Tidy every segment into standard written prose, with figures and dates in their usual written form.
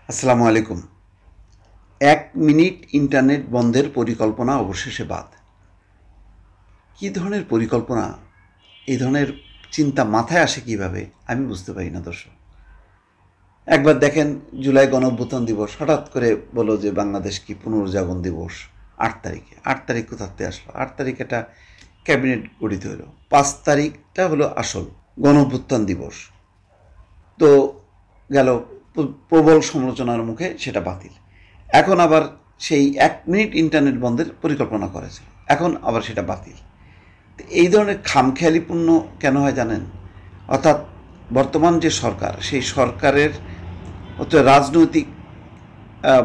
আসসালামু আলাইকুম। ১ minute internet বন্ধের পরিকল্পনা অবশেষে বাদ। কী ধরনের পরিকল্পনা? এই ধরনের চিন্তা মাথায় আসে কিভাবে? আমি বুঝতে পারি না দর্শক। একবার দেখেন জুলাই গণঅভ্যুত্থান দিবস হঠাৎ করে বলল যে বাংলাদেশ কি পুনর্জাগরণ দিবস ৮ তারিখে। ৮ তারিখ কোথাতে আসলো? ৮ তারিখ একটা ক্যাবিনেট গঠিত হলো। ৫ তারিখটা হলো আসল গণঅভ্যুত্থান দিবস। তো গেল প্রবল সমালোচনার মুখে সেটা বাতিল। এখন আবার সেই ১ মিনিট ইন্টারনেট বন্ধের পরিকল্পনা করেছে, এখন আবার সেটা বাতিল। এই ধরনের খামখেয়ালিপূর্ণ কেন হয় জানেন? অর্থাৎ বর্তমান যে সরকার, সেই সরকারের হচ্ছে রাজনৈতিক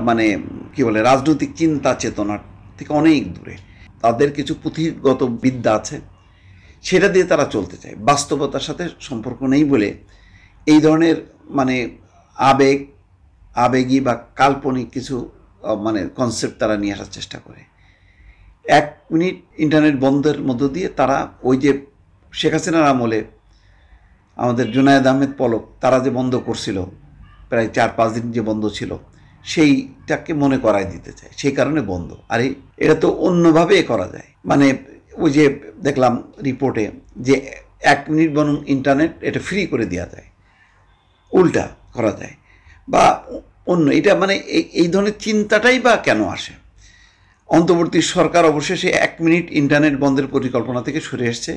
মানে কি বলে, রাজনৈতিক চিন্তা চেতনা থেকে অনেক দূরে। তাদের কিছু পুঁথিগত বিদ্যা আছে, সেটা দিয়ে তারা চলতে চায়। বাস্তবতার সাথে সম্পর্ক নেই বলে এই ধরনের মানে আবেগী বা কাল্পনিক কিছু মানে কনসেপ্ট তারা নিয়ে আসার চেষ্টা করে। ১ মিনিট ইন্টারনেট বন্ধের মধ্য দিয়ে তারা ওই যে শেখ হাসিনার আমলে আমাদের জুনায়েদ আহমেদ পলক তারা যে বন্ধ করছিল, প্রায় ৪-৫ দিন যে বন্ধ ছিল, সেইটাকে মনে করায় দিতে চায়, সেই কারণে বন্ধ। আর এটা তো অন্যভাবে করা যায়। মানে ওই যে দেখলাম রিপোর্টে যে ১ মিনিট বরং ইন্টারনেট এটা ফ্রি করে দেওয়া যায়, উল্টা করা যায় বা অন্য, এটা মানে এই ধরনের চিন্তাটাই বা কেন আসে? অন্তর্বর্তী সরকার অবশেষে ১ মিনিট ইন্টারনেট বন্ধের পরিকল্পনা থেকে সরে এসছে।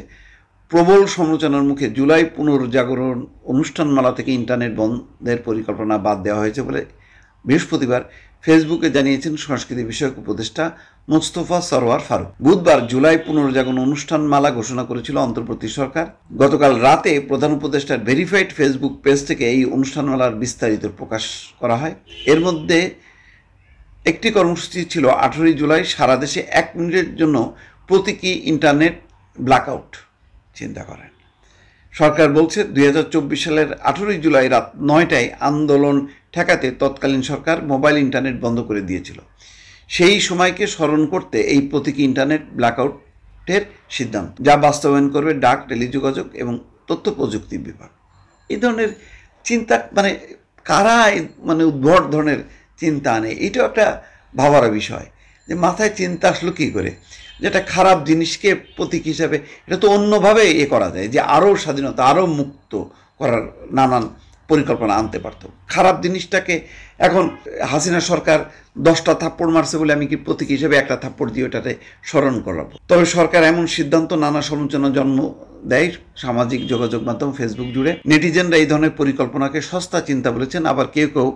প্রবল সমালোচনার মুখে জুলাই পুনর্জাগরণ অনুষ্ঠানমালা থেকে ইন্টারনেট বন্ধের পরিকল্পনা বাদ দেওয়া হয়েছে বলে বৃহস্পতিবার ফেসবুকে জানিয়েছেন সংস্কৃতি বিষয়ক উপদেষ্টা মোস্তফা সরওয়ার ফারুক। বুধবার জুলাই পুনর্জাগরণ অনুষ্ঠানমালা ঘোষণা করেছিল অন্তর্বর্তী সরকার। গতকাল রাতে প্রধান উপদেষ্টার ভেরিফাইড ফেসবুক পেজ থেকে এই অনুষ্ঠানমালার বিস্তারিত প্রকাশ করা হয়। এর মধ্যে একটি কর্মসূচি ছিল ১৮ই জুলাই সারা দেশে ১ মিনিটের জন্য প্রতীকী ইন্টারনেট ব্ল্যাকআউট। চিন্তা করেন, সরকার বলছে ২০২৪ সালের ১৮ই জুলাই রাত ৯টায় আন্দোলন ঠেকাতে তৎকালীন সরকার মোবাইল ইন্টারনেট বন্ধ করে দিয়েছিল। সেই সময়কে স্মরণ করতে এই প্রতীকী ইন্টারনেট ব্ল্যাকআউটের সিদ্ধান্ত, যা বাস্তবায়ন করবে ডাক, টেলিযোগাযোগ এবং তথ্য প্রযুক্তি বিভাগ। এই ধরনের চিন্তা মানে কারা মানে উদ্ভট ধরনের চিন্তা আনে, এটাও একটা ভাবার বিষয় যে মাথায় চিন্তা আসলো কী করে, যেটা খারাপ জিনিসকে প্রতীক হিসাবে এটা তো অন্যভাবে করা যায়, যে আরও স্বাধীনতা, আরও মুক্ত করার নানান পরিকল্পনা আনতে পারত। খারাপ জিনিসটাকে এখন হাসিনা সরকার 10টা থাপ্পড় মারছে বলে আমি কি প্রতীক হিসেবে একটা থাপ্পড় দিয়ে ওটাতে স্মরণ করাবো? তবে সরকার এমন সিদ্ধান্ত নানা সমালোচনা জন্ম দেয় সামাজিক যোগাযোগ মাধ্যম ফেসবুক জুড়ে। নেটিজেনরা এই ধরনের পরিকল্পনাকে সস্তা চিন্তা বলেছেন, আবার কেউ কেউ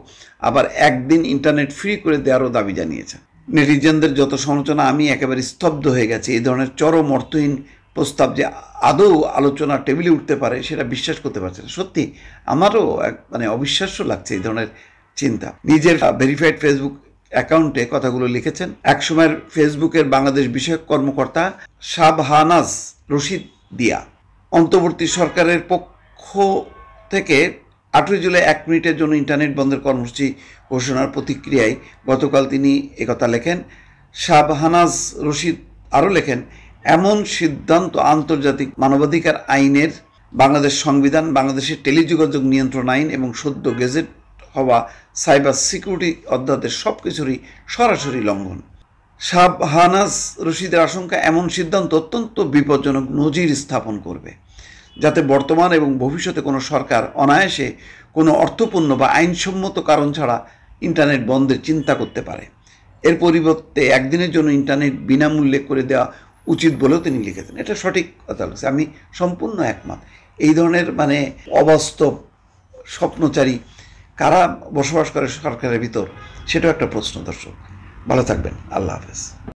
আবার একদিন ইন্টারনেট ফ্রি করে দেওয়ারও দাবি জানিয়েছেন। নেটিজেনদের যত সমালোচনা, আমি একেবারে স্তব্ধ হয়ে গেছি। এই ধরনের চরম অর্থহীন প্রস্তাব যে আদৌ আলোচনার টেবিলে উঠতে পারে সেটা বিশ্বাস করতে পারছে না। সত্যি আমারও মানে অবিশ্বাস্য লাগছে এই ধরনের চিন্তা। নিজের ভেরিফাইড ফেসবুক অ্যাকাউন্টে কথাগুলো লিখেছেন একসময়ের ফেসবুকের বাংলাদেশ বিষয়ক কর্মকর্তা শাবহানাজ রশিদ দিয়া। অন্তর্বর্তী সরকারের পক্ষ থেকে ৮ই জুলাই ১ মিনিটের জন্য ইন্টারনেট বন্ধের কর্মসূচি ঘোষণার প্রতিক্রিয়ায় গতকাল তিনি একথা লেখেন। শাবহানাজ রশিদ আরও লেখেন, এমন সিদ্ধান্ত আন্তর্জাতিক মানবাধিকার আইনের, বাংলাদেশ সংবিধান, বাংলাদেশের টেলিযোগাযোগ নিয়ন্ত্রণ আইন এবং সদ্য গেজেট হওয়া সাইবার সিকিউরিটি অধ্যাদেশ সব কিছুরই সরাসরি লঙ্ঘন। শাবহানাজ রশিদের আশঙ্কা, এমন সিদ্ধান্ত অত্যন্ত বিপজ্জনক নজির স্থাপন করবে, যাতে বর্তমান এবং ভবিষ্যতে কোনো সরকার অনায়াসে কোনো অর্থপূর্ণ বা আইনসম্মত কারণ ছাড়া ইন্টারনেট বন্ধের চিন্তা করতে পারে। এর পরিবর্তে একদিনের জন্য ইন্টারনেট বিনামূল্যে করে দেওয়া উচিত বলেও তিনি লিখেছেন। এটা সঠিক কথা লাগছে, আমি সম্পূর্ণ একমত। এই ধরনের মানে অবাস্তব স্বপ্নচারী কারা বসবাস করে সরকারের ভিতর, সেটাও একটা প্রশ্ন। দর্শক ভালো থাকবেন, আল্লাহ হাফেজ।